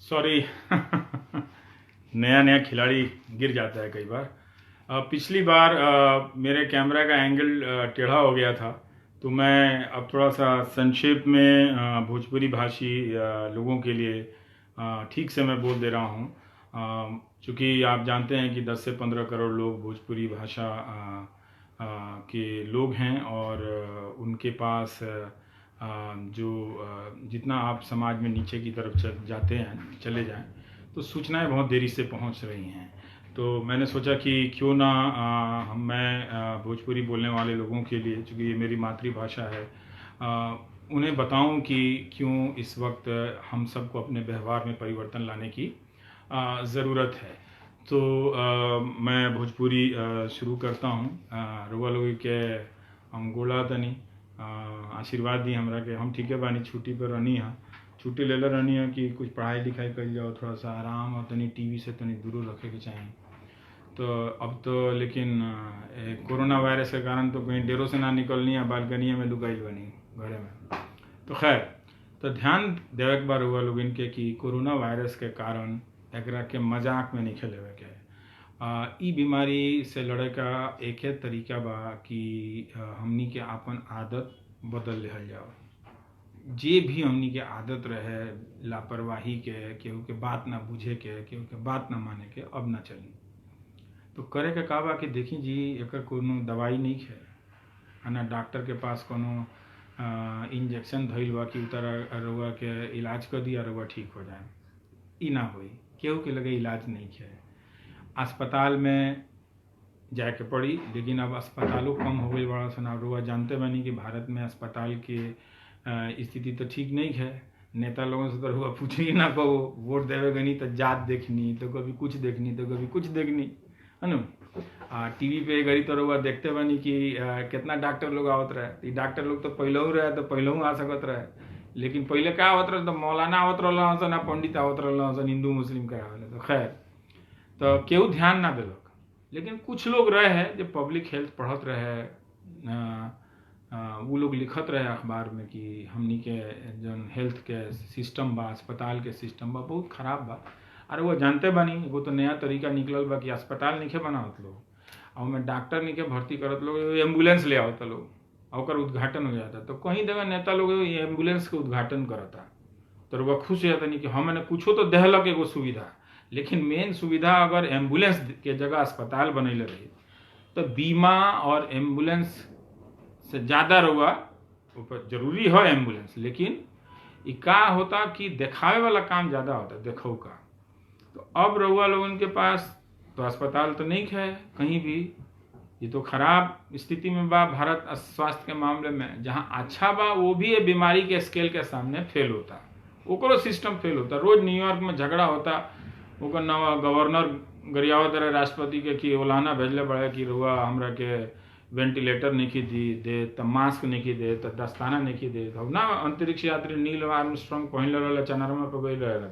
Sorry. नया नया खिलाड़ी गिर जाता है कई बार। पिछली बार मेरे कैमरा का एंगल टेढ़ा हो गया था, तो मैं अब थोड़ा सा संक्षेप में भोजपुरी भाषी लोगों के लिए ठीक से मैं बोल दे रहा हूँ। चूँकि आप जानते हैं कि 10 से 15 करोड़ लोग भोजपुरी भाषा के लोग हैं, और उनके पास जितना आप समाज में नीचे की तरफ चले जाएं तो सूचनाएं बहुत देरी से पहुंच रही हैं। तो मैंने सोचा कि क्यों ना मैं भोजपुरी बोलने वाले लोगों के लिए, चूँकि ये मेरी मातृभाषा है, उन्हें बताऊं कि क्यों इस वक्त हम सबको अपने व्यवहार में परिवर्तन लाने की ज़रूरत है। तो मैं भोजपुरी शुरू करता हूँ। रुआ लोग के हम गोला तनी आशीर्वाद दी हमरा के हम ठीक है बानी। छुट्टी पर रहनी है, छुट्टी ले रहनी है कि कुछ पढ़ाई लिखाई कर जाओ, थोड़ा सा आराम और तनी टीवी से तनी दूर रखे के चाहिए। तो अब तो लेकिन कोरोना वायरस के कारण तो कहीं डेरों से ना निकलनी है, बालकनी में लुकाई बनी घरे में। तो खैर, तो ध्यान देवे के बार हुआ लोग इनके कि कोरोना वायरस के कारण एकरा के मजाक में नहीं खेलेवे के। ई बीमारी से लड़े का एक ही तरीका बा कि हमनी के आपन आदत बदल लेहल जाओ। जे भी हमनी के आदत रहे लापरवाही के, केहू के बात ना बुझे के, केहू के बात ना माने के, अब ना चली। तो करे के का बा कि देखी जी, एकर कोनो दवाई नहीं है ना, डॉक्टर के पास कोनो इंजेक्शन धइल बा कि उतर रउआ के इलाज कर दिया रउआ ठीक हो जाए। ई ना होई, केहू के लगे इलाज नहीं है। अस्पताल में जाए के पड़ी, लेकिन अब अस्पतालों कम हो गई बड़ा सन। रुआ जानते बनी कि भारत में अस्पताल की स्थिति तो ठीक नहीं है। नेता लोगों से तो रुआ पूछनी ना कहो, वोट देवे गनी तो जात देखनी, तो कभी कुछ देखनी, तो कभी कुछ देखनी, है ना। टीवी पे गरी तो रुआ देखते बनी कि कितना डॉक्टर लोग आवत रहे। डॉक्टर लोग तो पहले रहे, तो पहले आ सकत रहे, लेकिन पहले क्या आवत रहे, तो मौलाना आवत रहा सन, ना पंडित आवत रहा सन, हिंदू मुस्लिम का आवे। तो खैर, तो केहू ध्यान ना दिलक। लेकिन कुछ लोग रहे जो पब्लिक हेल्थ पढ़त रहे, वो लोग लिखत रहे अखबार में कि हमनी के जन हेल्थ के सिस्टम बा, अस्पताल के सिस्टम बा, बहुत खराब बा। अरे वो जानते बानी, वो तो नया तरीका निकलल बा कि अस्पताल नहीं बनावत लोग, और में डॉक्टर नहीं के भर्ती करत लोग, एम्बुलेंस ले आवत लोग, और उद्घाटन हो जाता। तो कहीं देवे नेता लोग एम्बुलेंस के उद्घाटन करता, तो वो खुश हो जाता नहीं कि हमने कुछो तो देहलक एगो सुविधा। लेकिन मेन सुविधा अगर एम्बुलेंस के जगह अस्पताल बनैले रही, तो बीमा और एम्बुलेंस से ज़्यादा रहुआ ऊपर जरूरी है एम्बुलेंस। लेकिन ये का होता कि दिखावे वाला काम ज़्यादा होता, देखो का। तो अब रहुआ लोगन के पास तो अस्पताल तो नहीं है कहीं भी। ये तो खराब स्थिति में बा भारत स्वास्थ्य के मामले में। जहाँ अच्छा बा वो भी ये बीमारी के स्केल के सामने फेल होता, ओकरो सिस्टम फेल होता। रोज न्यूयॉर्क में झगड़ा होता, ओकर नवा गवर्नर गरियावत रहे राष्ट्रपति के कि ओलाना भेजले पड़े कि रुआ हमरा के वेंटिलेटर नहीं दे, तो मास्क नहीं दे, तो दस्ताना नहीं दे। तो ना अंतरिक्ष यात्री नील आर्मस्ट्रांग पहनले रहे, चंद्रमा पर गई रहे,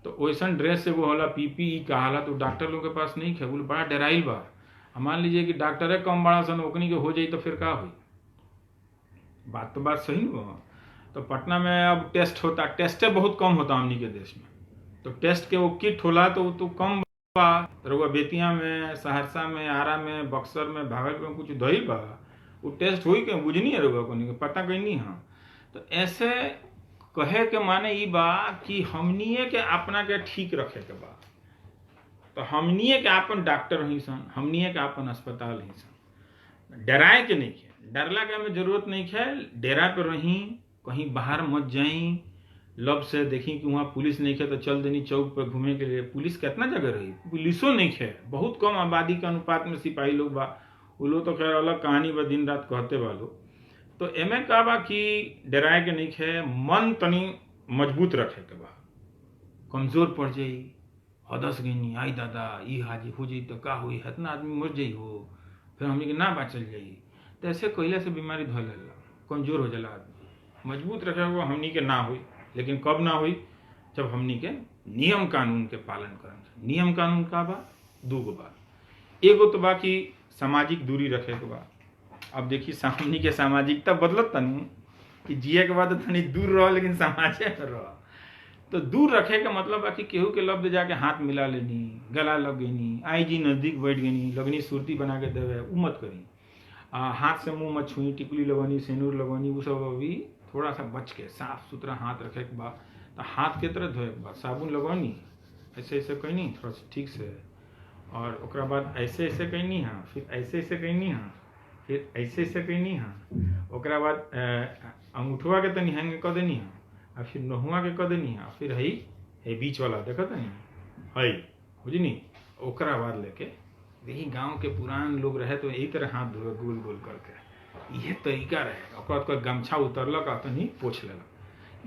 तो वैसन ड्रेस से वो होला पीपीई कहाला। तो डॉक्टर लोग के पास नहीं है, वो बड़ा डराइल बा। मान लीजिए कि डॉक्टरे कम बड़ा सन, ओकनी के हो जाई तो फिर का हुई। बात तो बात सही न। तो पटना में अब टेस्ट होता, टेस्टे बहुत कम होता हमनी के देश में। तो टेस्ट के वो किट होला तो कम बा। रउआ बेतिया में, सहरसा में, आरा में, बक्सर में, भागलपुर में कुछ धइल बा, वो टेस्ट हुई के बुझनी है रउआ को पता कहीं नहीं। हाँ, तो ऐसे कहे के माने ई बा कि हमनिए के अपना के ठीक रखे के बा। तो हमनिए के अपन डॉक्टर ही सन, हमनिए के अपन अस्पताल ही सन। डराए के नहीं है, डरला के हमें जरूरत नहीं है। डेरा पे रही, कहीं बाहर मत जाई। लब से देखी कि वहाँ पुलिस नहीं है तो चल देनी चौक पर घूमे के लिए। पुलिस कितना जगह रही, पुलिसों नहीं है। बहुत कम आबादी के अनुपात में सिपाही लोग बा, वो लोग तो खैर अलग कहानी बा, दिन रात कहते बा लोग। तो एमे का बा कि डराए के नहीं है, मन तनी मजबूत रखे के बा। कमजोर पड़ जाई, हदस गई, आई दादा ई हाजी हो जाई तो का हुई, इतना आदमी मर जाई हो, फिर हमने के ना बचल जाई। तो ऐसे कोयले से बीमारी धो लेला, कमजोर हो जाला आदमी। मजबूत रखे हुआ हमनी के ना हुई। लेकिन कब ना हुई, जब हमनी के नियम कानून के पालन करन। नियम कानून का बा दूगो बा। एगो तो बा कि सामाजिक दूरी रखे के बा। अब देखिए हमनी के सामाजिकता बदलत तनी कि जिए के बाद तनी दूर रहो, लेकिन समाजे में रहो। तो दूर रखे का मतलब है कि केहू के लब्ध जाके हाथ मिला लेनी, गला लग गई, आई जी नज़दीक बैठ गई, लगनी सुरती बना के देवे, उ मत करी। हाथ से मुंह मत छुई, टिकुली लगवानी, सिंदूर लगवानी, वो सब अभी थोड़ा सा बच के साफ सुथरा हाथ रखे के बाद, तो हाथ के तरह धोए के बाद साबुन लगवानी, ऐसे ऐसे कहनी थोड़ा सा ठीक से, और ओकरा बाद ऐसे ऐसे कहनी हाँ, फिर ऐसे ऐसे कहनी हाँ, फिर ऐसे ऐसे कहनी हाँ, ओकरा बाद अंगूठवा के तनी हैंग कर देनी हाँ, और फिर नहुआ के कर देनी हाँ, फिर है बीच वाला देखत नहीं है बुझनी, ओकरा बाद लेके यही गांव के पुरान लोग रहे तो यही तरह हाथ धोए गोल गोल करके, यह तरीका रहे। ओकर बाद कोई गमछा उतरलक आ तनी पोछ लेलक,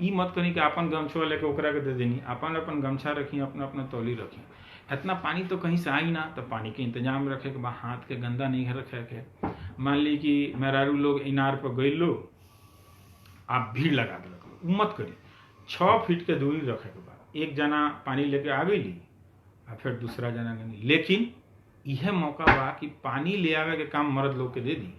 ई मत करी कि अपन गमछा लेके ओकरा के दे देनी, अपन अपन गमछा रखी, अपना अपना तौली रखी। इतना पानी तो कहीं से आई ना, तो पानी के इंतजाम रखे के बाद हाथ के गंदा नहीं रखे के। मान ली कि मेहरारू लोग इनार पर गई लो, आप भीड़ लगा दिलक, मत करी। 6 फीट के दूरी रखे के बाद एक जना पानी लेके आ गई और फिर दूसरा जना गई, लेकिन यह मौका बा कि पानी ले आवे के काम मर्द लोग के दे दी,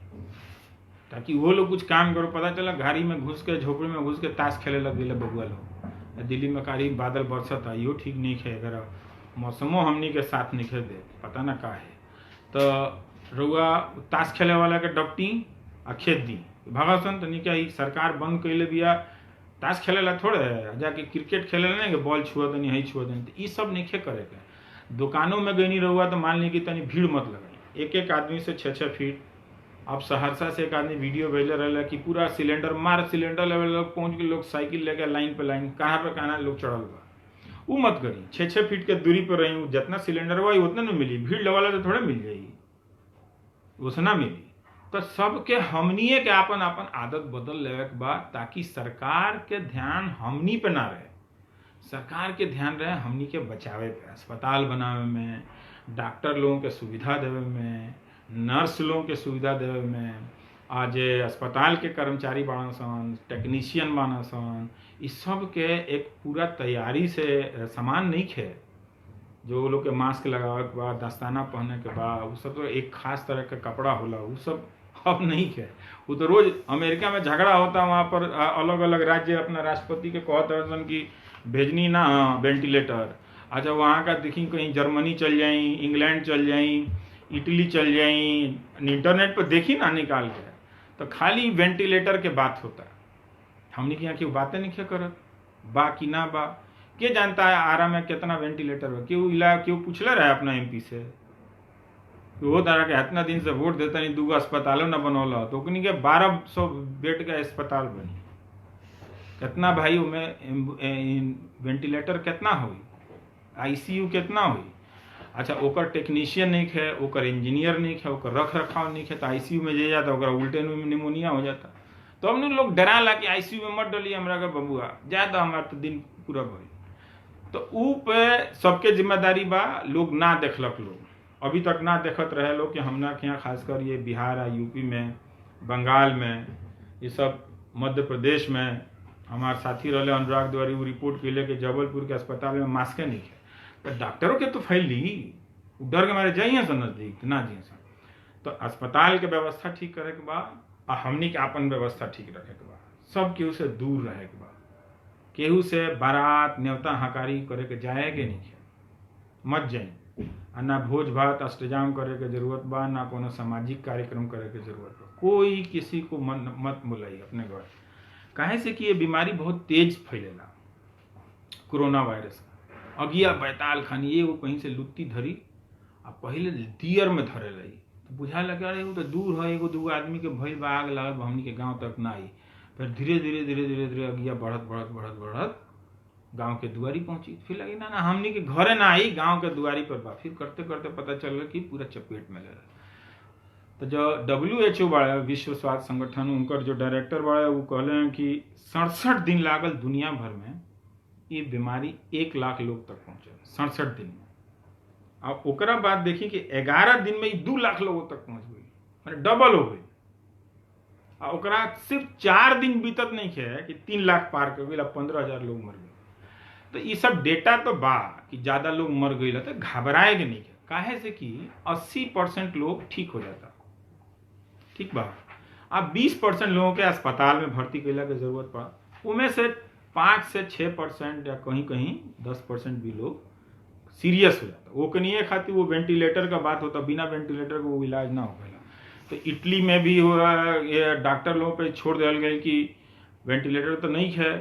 ताकि वो लोग कुछ काम करो। पता चला घारी में घुस के, झोपड़ी में घुस के ताश खेले लग गए बबुआ लोग। दिल्ली में कारी बादल बरसत है, यो ठीक नहीं है, अगर मौसमों हमनी के साथ नहीं खे दे, पता ना का है। तो रुआ ताश खेले वाला के डपटी आ खेत दी भगासन, तो नहीं क्या सरकार बंद कैले बिया, ताश खेले ला थोड़े जाके क्रिकेट खेले ना कि बॉल छुआ देनी है छुआ देनी, तो ये सब नहीं खे करे के। दुकानों में गई नहीं रहुआ तो मान ली कि तनी भीड़ मत लगाई, एक एक आदमी से 6-6 फीट। अब सहरसा से एक आदमी वीडियो भेजले रहा कि पूरा सिलेंडर मार, सिलेंडर लेवल लोग पहुंच गए, लोग साइकिल लेके लाइन पे लाइन, कहाँ पे कहाँ लोग चढ़ल बा। वो मत करी, 6-6 फीट के दूरी पर रही, जितना सिलेंडर हुआ उतना नहीं मिली, भीड़ लगवाला तो थोड़े मिल जाएगी, उतना मिली। तो सबके हमनिए के अपन अपन आदत बदल लेवे के बाद, ताकि सरकार के ध्यान हमनी पे ना रहे, सरकार के ध्यान रहे हमनी के बचावे पे, अस्पताल बनावे में, डॉक्टर लोगों के सुविधा देवे में, नर्स लोगों के सुविधा देवे में, आज अस्पताल के कर्मचारी बाणा सन, टेक्नीशियन बाणा सन, इस सब के एक पूरा तैयारी से सामान नहीं खे, जो लोग के मास्क लगावे के बाद, दस्ताना पहने के बाद, वो सब तो एक खास तरह का कपड़ा होला, वो सब अब नहीं है। वो तो रोज अमेरिका में झगड़ा होता, वहाँ पर अलग अलग राज्य अपना राष्ट्रपति के कहते कि भेजनी ना वेंटिलेटर। अच्छा वहाँ का देखी कहीं जर्मनी चल जाई, इंग्लैंड चल जाई, इटली चल जाई, इंटरनेट पर देखी ना निकाल के, तो खाली वेंटिलेटर के बात होता। हमने के यहाँ की बातें नहीं करत, बा कि ना बा, के जानता है आरा में कितना वेंटिलेटर बा, क्यों पूछले रहे अपना MP से, वो तरह के इतना दिन से वोट देता नहीं, 2 अस्पतालों न बनौला, तो उनके 1200 बेड का अस्पताल बनी, कितना भाई उमें वेंटिलेटर कितना हुई, ICU कितना हुई। अच्छा ओकर टेक्नीशियन नहीं है, ओकर इंजीनियर नहीं है, ओकर रख रखाव नहीं है, तो ICU में जे जाता ओकर उल्टे में निमोनिया हो जाता। तो हमने लोग डरा ला कि ICU में मत डलिए हमरा का बबुआ, जाता हमारा तो दिन पूरा भई। तो ऊ पे सबके जिम्मेदारी बा, लोग ना देखलक, लोग अभी तक ना देखत रहे लोग कि हमना के यहाँ खासकर ये बिहार आ यूपी में, बंगाल में, ये सब मध्य प्रदेश में हमारे साथी रहे अनुराग द्वारी, वो रिपोर्ट कैले कि जबलपुर के अस्पताल में मास्के नहीं है, तो डॉक्टरों के तो फैल ली, डर के मारे जाइए सर नजदीक ना जाइए सर। तो अस्पताल के व्यवस्था ठीक करे के बाद, और हमनी के अपन व्यवस्था ठीक रखे के बाद, सब केहू से दूर रहे के बाद, केहू से बारात न्योता हकारी करे के जाए के नहीं है, मत जाए। ना भोज भात अष्टजाम करे के जरूरत बा, ना कोनो सामाजिक कार्यक्रम करे के जरूरत बा, कोई किसी को मत बुलाई अपने घर, काहे से कि ये बीमारी बहुत तेज फैलेला, कोरोना वायरस। अगिया बैताल खानी ये वो कहीं से लुत्ती धरी, आ पहले दियर में धरे रही, तो बुझा लगा रहे वो तो दूर है, एगो 2 आदमी के भइल बा, आग लागल हमनी के गांव तक ना आई, फिर धीरे धीरे अगिया बढ़त गांव के दुआरी पहुंची, फिर लगी ना हमनी के घरे ना आई, गांव के दुआरी पर बा, फिर करते करते पता चल कि पूरा चपेट में ले रहा। तो जो WHO बड़ा विश्व स्वास्थ्य संगठन, उनकर जो डायरेक्टर बड़ा वो कहले हैं कि 67 दिन लागल दुनिया भर में ये बीमारी 1 लाख लोग तक पहुंचे, 67 दिन में। अब ओकरा बाद देखी कि 11 दिन में 2 लाख लोगों तक पहुंच गई, मैंने डबल हो गई। ओकरा सिर्फ 4 दिन बीतत नहीं है कि 3 लाख पार कर गई, 15,000 लोग मर गए। तो ये सब डेटा तो बा कि ज्यादा लोग मर गई, तो घबराए के नहीं है, काहे से कि 80% लोग ठीक हो जाता, ठीक बा। अब 20% लोगों के अस्पताल में भर्ती कैला के जरूरत पड़ा, उनमें से 5 से 6% या कहीं कहीं 10% भी लोग सीरियस हो जाता। वो कनिए खातिर वो वेंटिलेटर का बात होता, बिना वेंटिलेटर को वो इलाज ना हो पाएगा। तो इटली में भी हुआ, ये डॉक्टर लोगों पे छोड़ दिया गया कि वेंटिलेटर तो नहीं है,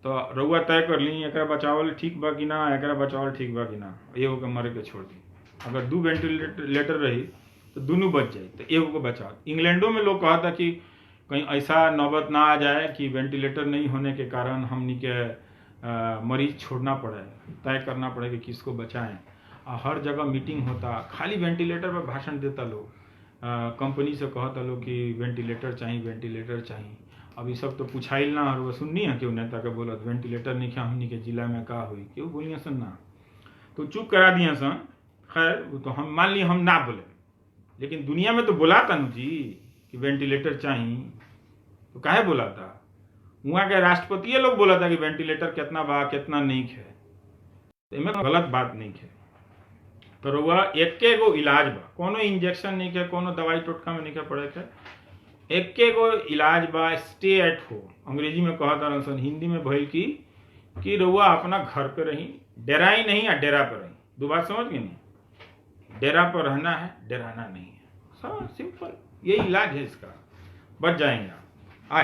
तो रउआ तय कर ली एक बचावल ठीक बा कि ना, एक बचावल ठीक बा कि ना, एगो के मरे के छोड़ दी। अगर 2 वेंटिलेटर रही तो दोनों बच जाए, तो एगो को बचाओ। इंग्लैंडों में लोग कहा था कि कहीं ऐसा नौबत ना आ जाए कि वेंटिलेटर नहीं होने के कारण हमनी के मरीज छोड़ना पड़े, तय करना पड़े कि किसको बचाएं। हर जगह मीटिंग होता, खाली वेंटिलेटर पर भाषण देता लोग, कंपनी से कहता लोग कि वेंटिलेटर चाहिए, वेंटिलेटर चाहिए। अब ये सब तो पूछाइल ना, और वो सुननी है क्यों नेता के बोलत वेंटिलेटर नहीं क्या हमनी के जिला में का हुई, क्यों बोलिए सन ना, तो चुप करा दिए सन। खैर वो तो हम मान ली हम ना बोले, लेकिन दुनिया में तो बोला था न जी कि वेंटिलेटर चाहिए, तो काहे बोला था? वहाँ के राष्ट्रपति लोग बोला था कि वेंटिलेटर कितना बा कितना नहीं है, तो इनमें गलत बात नहीं है। तो वह एक गो इलाज बा, कोनो इंजेक्शन नहीं है, कोनो दवाई टोटका में नहीं है पड़े के, एक गो इलाज बा, स्टे एट होम। अंग्रेजी में कहा था सन, हिंदी में भइल कि रउआ अपना घर पे रही, डेराई नहीं या डेरा पे रही। दो बात समझ गए नहीं, डेरा पर रहना है, डराना नहीं है, सब सिंपल, ये इलाज है इसका, बच जाएंगे आप।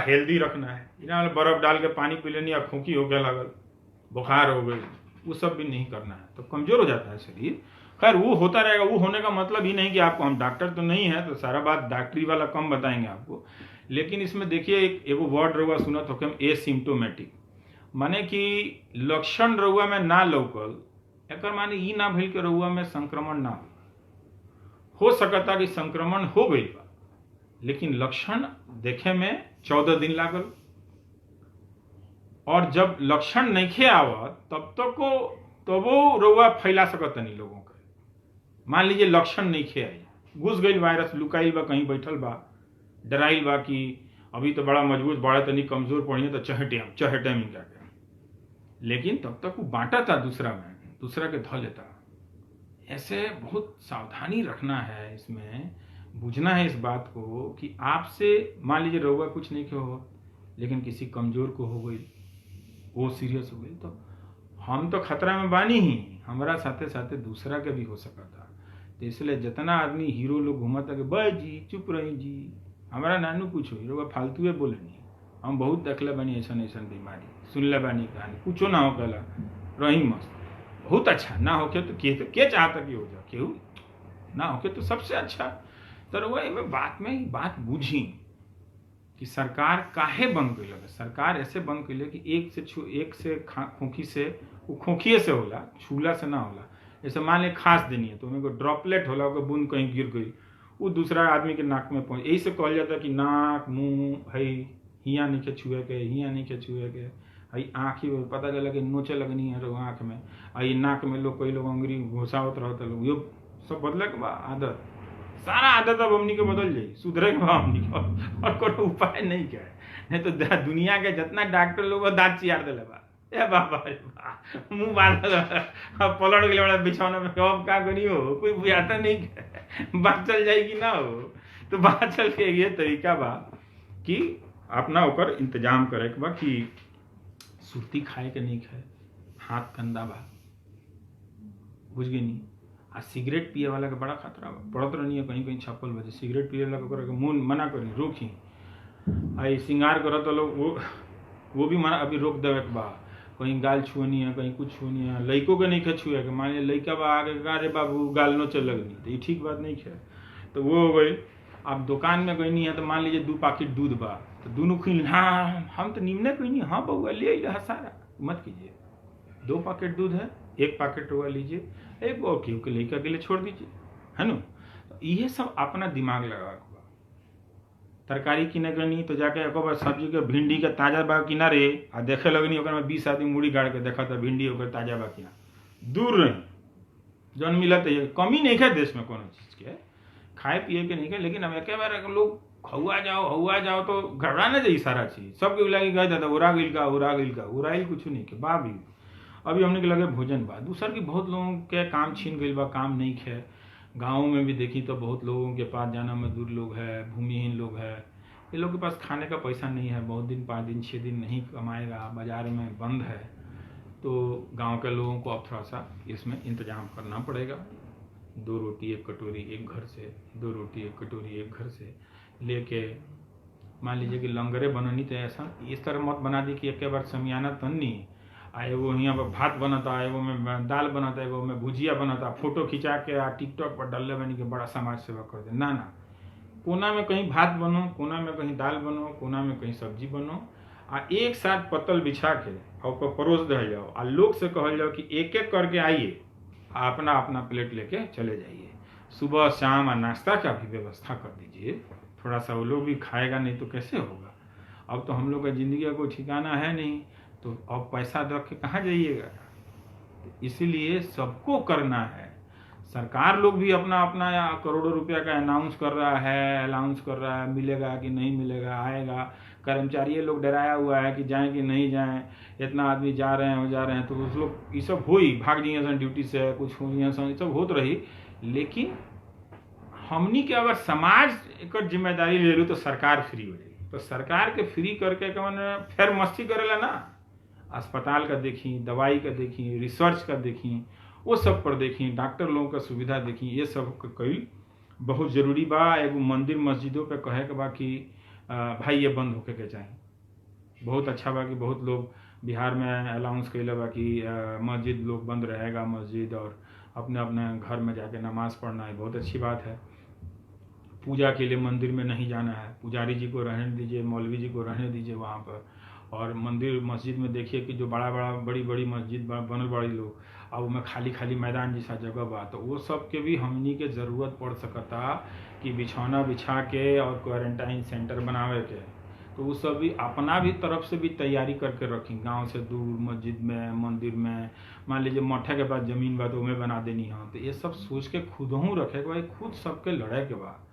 हेल्दी रखना है, इन्हें बर्फ डाल के पानी पी लेनी, खोखी हो गया लागल, बुखार हो गई, वो सब भी नहीं करना है, तो कमजोर हो जाता है शरीर। खैर वो होता रहेगा, वो होने का मतलब ही नहीं कि आपको, हम डॉक्टर तो नहीं है तो सारा बात डॉक्टरी वाला कम बताएंगे आपको, लेकिन इसमें देखिए एगो वर्ड रहुआ सुनत हो कि एसिम्टोमेटिक, माने कि लक्षण रहुआ में ना लौकल, एक माने ई ना भइल कि रहुआ में संक्रमण ना हो सकता कि संक्रमण हो गई बा, लेकिन लक्षण देखे में 14 दिन लागल, और जब लक्षण नहीं आवत तब तक तो वो रउआ फैला सकत नहीं लोगों के। मान लीजिए लक्षण नहीं आई, घुस गई वायरस, लुकाइल बा कहीं बैठल बा, डराइल बा कि अभी तो बड़ा मजबूत, बड़ा तो नहीं कमजोर पड़ी तो चहटे क्या क्या, लेकिन तब तक वो बांटा था दूसरा में, दूसरा के ध लेता। ऐसे बहुत सावधानी रखना है, इसमें बुझना है इस बात को कि आपसे मान लीजिए रउआ कुछ नहीं क्यों हो, लेकिन किसी कमजोर को हो गई, वो सीरियस हो गई, तो हम तो खतरा में बानी ही, हमारा साथे साथे दूसरा के भी हो सका था। तो इसलिए जितना आदमी हीरो लोग घूमता कि भाई जी चुप रही जी, हमारा नानू कुछ हो रउआ फालतू बोले नहीं, हम बहुत देखले बानी ऐसा बीमारी, सुनले बानी कहानी, कुछो ना हो कला रही मस्त, बहुत अच्छा ना होके तो के चाहता कि हो जा, केहू ना होके तो सबसे अच्छा। तो वह बात बूझी कि सरकार काहे बंद कैल, सरकार ऐसे बंद कैले कि एक से खोखी से, वो खोखिए से होला, छूला से ना होला। जैसे मान ली खांस देनी है तो उनमें ड्रॉपलेट होला, बूंद कहीं गिर गई, वो दूसरा आदमी के नाक में पहुंच, यही से कहल जाता कि नाक मुंह है हियाँ नहीं के छुए के, हियाँ नहीं के छुए के, आई आँख ही पता चला कि नोचे लगनी है तो आँख में, आई नाक में लोग, कई लोग अंगुरी घुसावत रहता लोग, यो सब बदले के बा आदत, सारा आदत अब हमनी के बदल जाई, सुधरे के बा हमनी के, और कोनो उपाय नहीं के। नहीं तो दुनिया के जितना डॉक्टर लोग दांत चियार दिले बा, ए बाबा मुंह बांध पलट गए बड़ा बिछौना में, अब का करी हो, कोई बुझाता नहीं के बात चल जाएगी ना हो। तो बात चल के ये तरीका बा कि अपना ऊपर इंतजाम करे के बा कि सुरती खाए के नहीं खाए, हाथ गंदा बा, बुझ गई नहीं। आ सिगरेट पिए वाला के बड़ा खतरा बा, पड़त रहनी है कहीं कहीं छप्पल बजे, सिगरेट पिए वाला के मुंह मना करी, रोकी। आई श्रृंगार करत लोग, वो भी मना, अभी रोक देवे के बा, कहीं गाल छुअनी है, कहीं कुछ छुअनी है, लड़कों के नहीं खे छुए के, मान लिया लड़का बा आगे अरे बाबू गाल नो चल लगनी, तो ये ठीक बात नहीं है, तो वो हो गई। अब दुकान में गई नहीं है तो मान लीजिए 2 पैकेट दूध बा, तो दोनों खिल, हाँ हम तो निमने कोई नहीं, हाँ बउआ ले आइए सारा, मत कीजिए, 2 पैकेट दूध है, 1 पैकेट हुआ लीजिए, एक क्यों के लड़का के लिए छोड़ दीजिए, है ना। तो ये सब अपना दिमाग लगा, तरकारी किने गनी तो जाके एक बार सब्जी के भिंडी के ताजा बा कि ना रे, आ देखे लगनी ओकर में 20 आदमी मुड़ी गाड़ के देखा था भिंडी ओकर ताजा बा कि ना, दूर रही जौन मिलत है, कमी नहीं है देश में कोनो चीज के, खाए पिए के नहीं है, लेकिन अब एक बार लोग हवा जाओ तो घबरा ना जाइए, सारा चीज सबके लगे गए दादा उड़ा गई उड़ाइल कुछ नहीं के बा भी। अभी हमने के लगे भोजन बा, दूसर की बहुत लोगों के काम छीन गई बा, काम नहीं है। गाँव में भी देखी तो बहुत लोगों के पास जाना मजदूर लोग है, भूमिहीन लोग है, ये लोग के पास खाने का पैसा नहीं है, बहुत दिन 5 दिन 6 दिन नहीं कमाएगा, बाज़ार में बंद है, तो गांव के लोगों को अब थोड़ा सा इसमें इंतजाम करना पड़ेगा। 2 रोटी 1 कटोरी एक घर से, 2 रोटी 1 कटोरी एक घर से लेके, मान लीजिए कि लंगरे बननी तो ऐसा इस तरह मत बना दी कि एक बार समियाना तन्नी आ एगो यहाँ पर भात बनता, एगो में दाल बनता, एगो में भुजिया बनता, फोटो खिंचा के आ टिकटॉक पर डालने बनी के बड़ा समाज सेवा कर दे। ना, कोना में कहीं भात बनो, कोना में कहीं दाल बनो, कोना में कहीं सब्जी बनो, आ एक साथ पत्तल बिछा के और परोस दे जाओ, आ लोग से कहल जाओ कि एक एक करके आइए, अपना अपना प्लेट लेके चले जाइए। सुबह शाम और नाश्ता का भी व्यवस्था कर दीजिए, थोड़ा सा वो लोग भी खाएगा, नहीं तो कैसे होगा। अब तो हम लोग का ज़िंदगी का कोई ठिकाना है नहीं, तो अब पैसा रख के कहाँ जाइएगा। इसीलिए सबको करना है। सरकार लोग भी अपना अपना करोड़ों रुपया का अनाउंस कर रहा है, मिलेगा कि नहीं मिलेगा, आएगा। कर्मचारी लोग डराया हुआ है कि जाएं कि नहीं जाएं, इतना आदमी जा रहे हैं, तो उस लोग ये सब हो ही भाग जाइए सन ड्यूटी से, कुछ हो ये सब होत रही। लेकिन हमनी के अगर समाज एक जिम्मेदारी ले लू तो सरकार फ्री हो जाएगी। तो सरकार के फ्री करके मैंने फिर मस्ती करेला ना, अस्पताल का देखी, दवाई का देखी, रिसर्च का देखी, वो सब पर देखी, डॉक्टर लोगों का सुविधा देखी, ये सब कई बहुत ज़रूरी बा। एगो मंदिर मस्जिदों पे कहे के बा कि भाई ये बंद होके के चाहिए। बहुत अच्छा बा कि बहुत लोग बिहार में अनाउंस कैले बा कि मस्जिद लोग बंद रहेगा, मस्जिद और अपने अपने घर में जाके नमाज़ पढ़ना है, बहुत अच्छी बात है। पूजा के लिए मंदिर में नहीं जाना है, पुजारी जी को रहने दीजिए, मौलवी जी को रहने दीजिए वहाँ पर। और मंदिर मस्जिद में देखिए कि जो बड़ी मस्जिद बनल बड़ी लोग, अब में खाली मैदान जैसा जगह बा, तो वो सब के भी हमनी के ज़रूरत पड़ सकता कि बिछौना बिछा के और क्वारंटाइन सेंटर बनावे के। तो वो सब भी अपना भी तरफ से भी तैयारी करके रखी, गांव से दूर मस्जिद में, मंदिर में, मान लीजिए मठे के बाद ज़मीन बा तो उमें बना देनी है। तो ये सब सोच के खुद हूँ रखे के भाई, खुद सबके लड़े के बाद,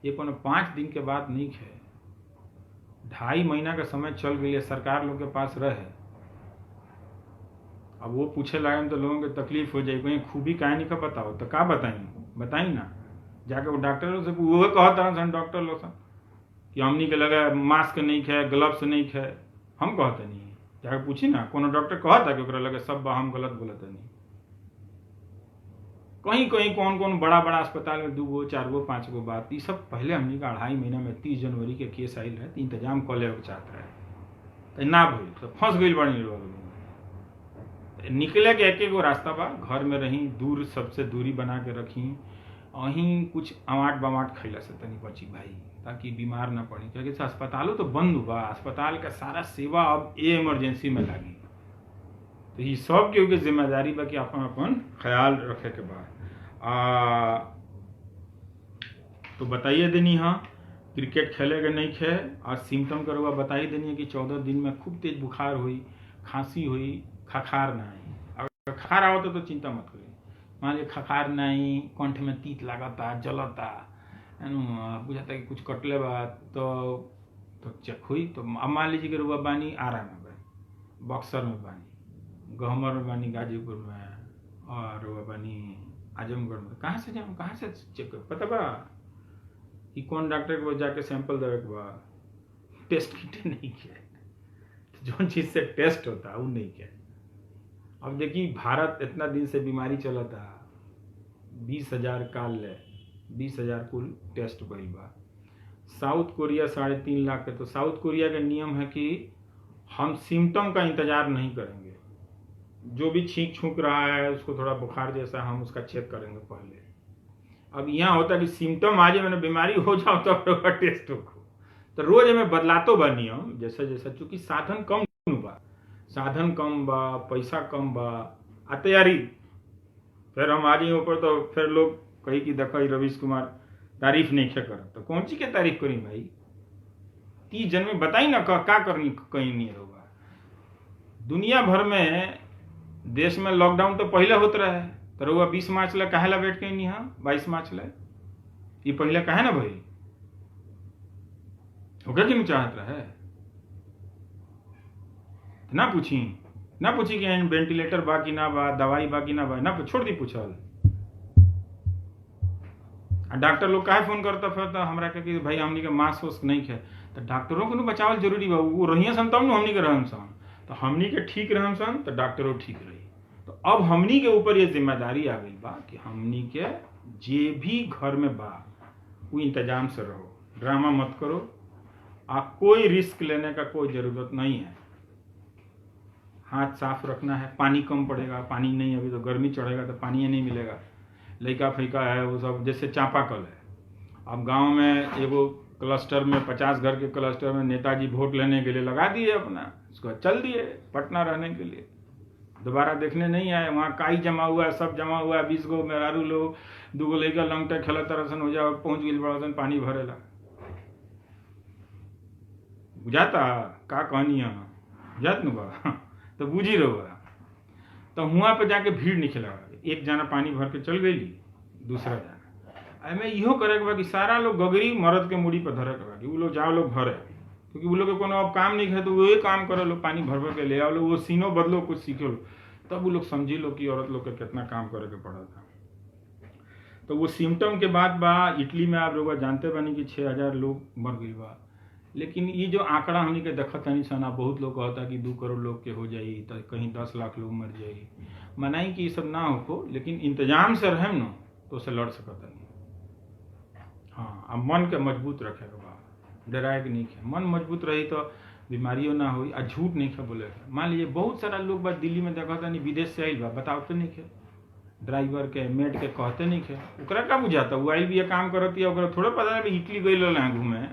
ये कोनो 5 दिन के बाद नहीं है। 2.5 महीना का समय चल गई है, सरकार लोग के पास रहे। अब वो पूछे लगे तो लोगों के तकलीफ हो जाए, कहीं खूबी काहे नहीं का बताओ, तो का बताई ना, जाके वो डॉक्टर से वो कहता सन, डॉक्टर लोग सन कि हमनी के लगा मास्क नहीं खे, ग्लव्स नहीं खे, हम कहते नहीं, जाके पूछी ना, कोनो डॉक्टर कहता कि ओकरा लगे सब हम गलत बोलते नहीं। कहीं कौन बड़ा अस्पताल में 2 गो 4 गो 5 गो बात, ये सब पहले हमनी का 2.5 महीना में 30 जनवरी के केस आयल है, तो इंतजाम कर ले चाहत रहे, तो ना भइल, तो फंस गई बड़ी लोग। निकले के एक गो रास्ता बा, घर में रही, दूर सबसे दूरी बना के रखी, अहीं कुछ अमाट बमाट खैला से तनी बची भाई, ताकि बीमार ना पड़ी। क्योंकि अस्पतालों तो बंद हुआ, अस्पताल का सारा सेवा अब इमरजेंसी में लगी। तो ये सब के जिम्मेदारी बा कि अपन ख्याल रखे के बाद तो बताइए देनी। हाँ, क्रिकेट खेले के नहीं खे, और सिम्टम करुआ बताइए देनी है कि 14 दिन में खूब तेज बुखार हुई, खांसी हुई, खखार नहीं। अगर खखार आवता तो चिंता मत करिए, मान लीजिए खखार नहीं, कंठ में तीत लागता, जलता, बुझाता कि कुछ कटले बा, तो चेक हुई। तो अब मान लीजिए कि रुआ बानी आरा में बानी, बक्सर में बानी, गहमर में बानी, गाजीपुर में, और रुआ बानी आजमगढ़ में, कहाँ से जाऊँ, कहाँ से चेक पता बा कि कौन डॉक्टर के जाके सैंपल देवे के बा, टेस्ट किट नहीं किया, जो चीज़ से टेस्ट होता है वो नहीं किया। अब देखिए भारत इतना दिन से बीमारी चलता, 20,000 काल ले 20,000 कुल टेस्ट भइल बा। साउथ कोरिया 3.5 लाख है। तो साउथ कोरिया का नियम है कि हम सिम्टम का इंतजार नहीं करेंगे, जो भी छींक छूक रहा है उसको थोड़ा बुखार जैसा, हम उसका चेक करेंगे पहले। अब यहाँ होता है कि सिम्टम आ जाए, मैंने बीमारी हो जाओ तो टेस्ट हो। तो रोज हमें बदलातो बा नियम जैसा जैसा, चूंकि साधन कम बा, पैसा कम बा, आ तैयारी फिर हम आ जाइए ऊपर, तो फिर लोग कही कि देखो रवीश कुमार तारीफ नहीं खे कर, तो कौन सी के तारीफ करी भाई, 30 जन में बताई ना क्या करनी, कहीं नहीं होगा। दुनिया भर में देश में लॉकडाउन तो पहले होता रहा है, तो रहुआ 20 मार्च ला कहे ला बैठ के नहीं, हाँ 22 मार्च ला ये पहले कहे ना भाई, होगा कि नहीं चाहत रहा है। ना पूछी कि वेंटिलेटर बाकी ना बा, दवाई बाकी ना बा, ना छोड़ दी पूछल। डॉक्टर लोग काहे फोन करता फिर तो हमरा के कि भाई हमनी के मास्क वास्क नहीं खे, तो डॉक्टरों को बचावल जरूरी बा, वो रही सन तब हमनी के रहन सन, तो हमनी के ठीक रहन सन तो डॉक्टरों ठीक रही। तो अब हमनी के ऊपर ये जिम्मेदारी आ गई बा कि हमनी के जे भी घर में बा वो इंतजाम से रहो, ड्रामा मत करो, कोई रिस्क लेने का कोई ज़रूरत नहीं है। हाथ साफ रखना है, पानी कम पड़ेगा, पानी नहीं, अभी तो गर्मी चढ़ेगा तो पानी नहीं मिलेगा, लड़का फैका है वो सब, जैसे चापाकल है। अब गांव में एगो क्लस्टर में 50 घर के क्लस्टर में नेताजी वोट लेने के लिए लगा दिए अपना, उसको चल दिए पटना रहने के लिए, दोबारा देखने नहीं आए। वहाँ काई जमा हुआ है, सब जमा हुआ है, 20 गो मेहरारू लोग, 2 गो लड़का लंगटा खेला तरसन हो जाओ, पहुँच गई बड़ा पानी भरेला, बुझाता का कहानी है बुझात न बा तो बुझी रहो। तो हुआ पे जाके भीड़ नहीं खिला, एक जना पानी भर के चल गई, दूसरा जना एमें इहो करे के बा कि सारा लोग गगरी मर्द के मुड़ी पर धरे के बा कि वो लोग जाओ लोग भरे, क्योंकि वो लोग के कोनो अब काम नहीं है तो वो काम करे लो, पानी भर भर के ले आओ लो, वो सीनो बदलो, कुछ सीखो लो, तब वो लोग समझी लो कि औरत लोग के कितना काम करे के पड़ा था। तो वो सिम्टम के बाद बा इटली में आप लोग जानते बानी कि 6000 लोग मर गई बा। लेकिन ये जो आंकड़ा हमने के देखत नहीं सना, बहुत लोग कहता कि 2 करोड़ लोग के हो जाई, तो कहीं 10 लाख लोग मर जाई, मनाई कि ये सब ना हो, लेकिन इंतजाम से रहें न तो उसे लड़ सकता नहीं। हाँ, अब मन के मजबूत रखे के बा, डराए के नहीं है, मन मजबूत रही तो बीमारियों ना हुई। आ झूठ नहीं है बोले, मान लीजिए बहुत सारा लोग बा दिल्ली में देखता नहीं, विदेश से आइल बा, बताते नहीं है, ड्राइवर के मेड के कहते नहीं है, ओकरा का बुझाता, वो आइल भी ये काम करती है, ओकरा थोड़ा पता है इटली गई रहा घूमे,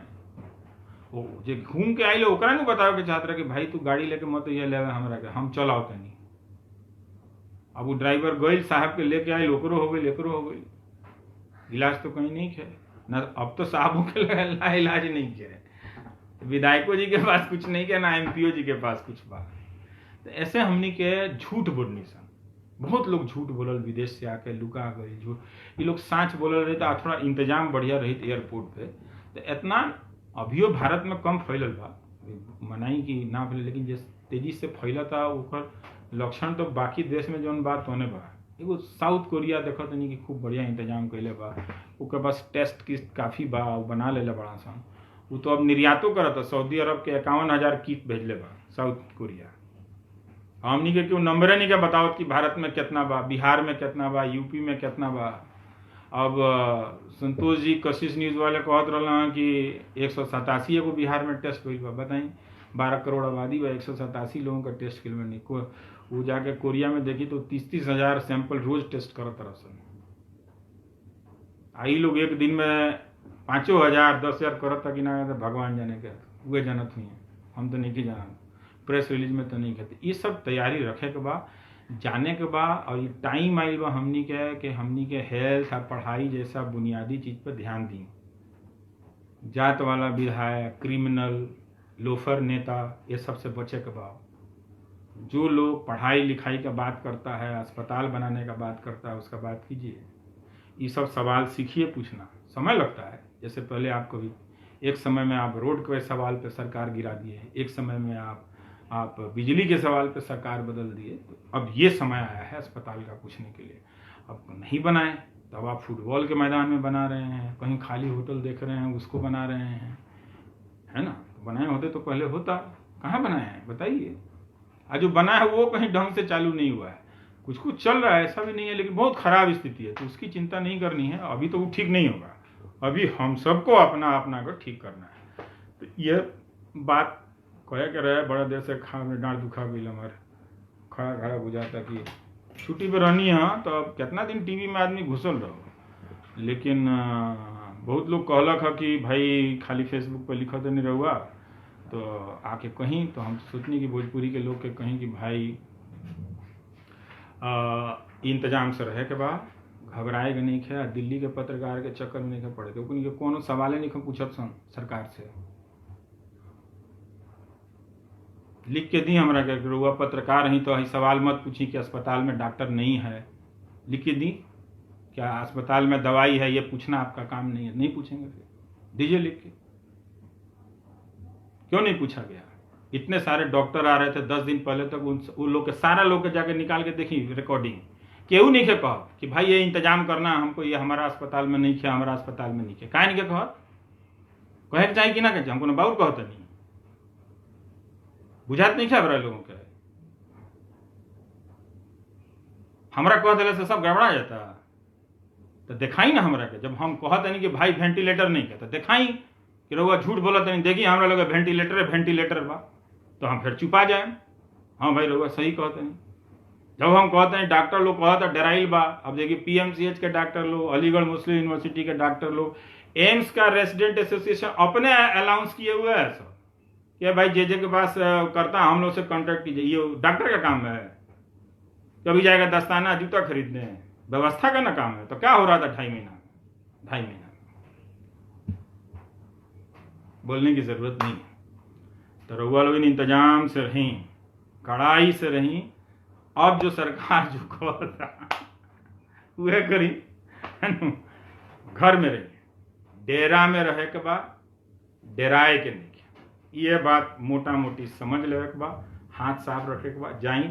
वो जे घूम के आइल ओकरा नहीं बताओ के चाहत रहा कि भाई तू गाड़ी लेके मत ये ले हमरा के, हम चल आओ तनी। अब वो ड्राइवर गई साहब के लेके आइल, ओकरो हो गई, एकरो हो गई, इलाज तो कहीं नहीं है ना, अब तो साहबों के इलाज नहीं है, विधायकों जी के पास कुछ नहीं है ना एमपीओ जी के पास कुछ बा। तो ऐसे हमनी के झूठ बोलनी सन, बहुत लोग झूठ बोलल, विदेश से आके लुका गए झूठ, ये लोग साँच बोलल रहे तो थोड़ा इंतजाम बढ़िया रही एयरपोर्ट पे, तो इतना अभियो भारत में कम फैलल बा, मनाई कि ना फैले, लेकिन जिस तेजी से फैला था ओकर लक्षण तो बाकी देश में जौन बात होने बा। एगो साउथ कोरिया देखत नहीं कि खूब बढ़िया इंतजाम कैले बा, ओकर पास टेस्ट किट काफ़ी बा, वो बना लेले बड़ा सन, वो तो अब निर्यातो करता, सऊदी अरब के 51,000 किट भेजले बा साउथ कोरिया। हमनी के क्यों नंबरे नहीं क्या बताओ कि भारत में कितना बा, बिहार में कितना बा, यूपी में कितना बा। अब संतोष जी कशिश न्यूज़ वाले कहत रहा कि 187 एगो बिहार में टेस्ट हुई बा, बताई 12 करोड़ आबादी बा, 187 लोगों का टेस्ट किल में नहीं को, वो जाके कोरिया में देखी तो 30,000 सैंपल रोज टेस्ट करत रहा। आई लोग एक दिन में 5,000 10,000 करत था कि ना, भगवान जाने के वे जानत हुई, हम तो नहीं जाना, प्रेस रिलीज में तो नहीं कहते। ये सब तैयारी रखे के बा, जाने के बा, और ये टाइम आइल बा हमनी के कि हमनी के हेल्थ और पढ़ाई जैसा बुनियादी चीज़ पर ध्यान दी। जात वाला विधायक, क्रिमिनल, लोफर नेता, ये सब से बचे के बा। जो लोग पढ़ाई लिखाई का बात करता है, अस्पताल बनाने का बात करता है, उसका बात कीजिए। ये सब सवाल सीखिए, पूछना समय लगता है। जैसे पहले आप कभी एक समय में आप रोड के सवाल पे सरकार गिरा दिए, एक समय में आप बिजली के सवाल पे सरकार बदल दिए, तो अब ये समय आया है अस्पताल का पूछने के लिए। अब नहीं बनाए तो अब आप फुटबॉल के मैदान में बना रहे हैं, कहीं खाली होटल देख रहे हैं उसको बना रहे हैं, है ना। बनाए होते तो पहले होता, कहाँ बनाए हैं बताइए। आज जो बना है वो कहीं ढंग से चालू नहीं हुआ है, कुछ कुछ चल रहा है, ऐसा भी नहीं है, लेकिन बहुत खराब स्थिति है, तो उसकी चिंता नहीं करनी है। अभी तो वो ठीक नहीं होगा, अभी हम सबको अपना अपना को ठीक करना है। तो यह बात कहे के रहे, बड़ा देर से खा में डांट दुखा गई हमारे, खड़ा खड़ा बुझाता कि छुट्टी पर रहनी है तो अब कितना दिन टीवी में आदमी घुसल रहो। लेकिन बहुत लोग कहलक है कि भाई खाली फेसबुक पर लिखा तो नहीं रहुआ, तो आके कहीं, तो हम सोचनी कि भोजपुरी के लोग के कहीं कि भाई इंतजाम से रहे के बाद घबराएगा नहीं खे, दिल्ली के पत्रकार के चक्कर में नहीं पड़े, क्योंकि कोनो सवाल नहीं पूछत सन सरकार से। लिख के दी हमरा के रुआ पत्रकार ही तो सवाल मत पूछी कि अस्पताल में डॉक्टर नहीं है, लिख के दी क्या अस्पताल में दवाई है, ये पूछना आपका काम नहीं है। नहीं पूछेंगे, फिर दीजिए लिख के। क्यों नहीं पूछा गया? इतने सारे डॉक्टर आ रहे थे 10 दिन पहले तक, उन लोग के सारा लोग के जाके निकाल के देखी रिकॉर्डिंग, केहू नहीं के कहा कि भाई ये इंतजाम करना हमको, ये हमारा अस्पताल में नहीं किया, हमारा अस्पताल में नहीं किया, काहे नहीं के कहा? कहे के चाहिए कि ना कहे हमको ना बाउर कहते नहीं बुझात नहीं क्या बड़ा लोगों के हमरा कह दिले से सब गड़बड़ा जाता। तो दिखाई ना हमरा के जब हम कहते नहीं कि भाई वेंटिलेटर नहीं कहता दिखाई कि रउआ झूठ बोलत नहीं देखी हमरा लगे वेंटिलेटर बा तो हम फिर चुपा जाए। हाँ भाई रउआ सही कहते नहीं। जब हम कहते हैं डॉक्टर लोग कहता डराइल बा, अब देखिए पीएमसीएच के डॉक्टर लोग, अलीगढ़ मुस्लिम यूनिवर्सिटी के डॉक्टर लोग, एम्स का रेसिडेंट एसोसिएशन अपने अनाउंस किए हुए है सब कि भाई जे के पास करता हम लोग से कॉन्टेक्ट कीजिए। ये डॉक्टर का काम है, कभी जाएगा दस्ताना जूता खरीदने, व्यवस्था का ना काम है। तो क्या हो रहा था 2.5 महीना बोलने की जरूरत नहीं। तो रउआ लोग इंतजाम से रही, कड़ाई से रही। अब जो सरकार जो कहता वह करी, घर में रही, डेरा में रहे के बाद डेराए के नहीं। ये बात मोटा मोटी समझ ले के बाद, हाथ साफ रखे के बाद जाई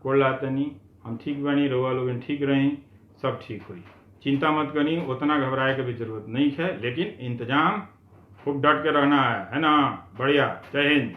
कोड़ लातनी हम ठीक बनी, रउआ लोग ठीक रही, सब ठीक हुई। चिंता मत करी, उतना घबराए के भी जरूरत नहीं है, लेकिन इंतजाम खूब डट के रहना है ना। बढ़िया, जय हिंद।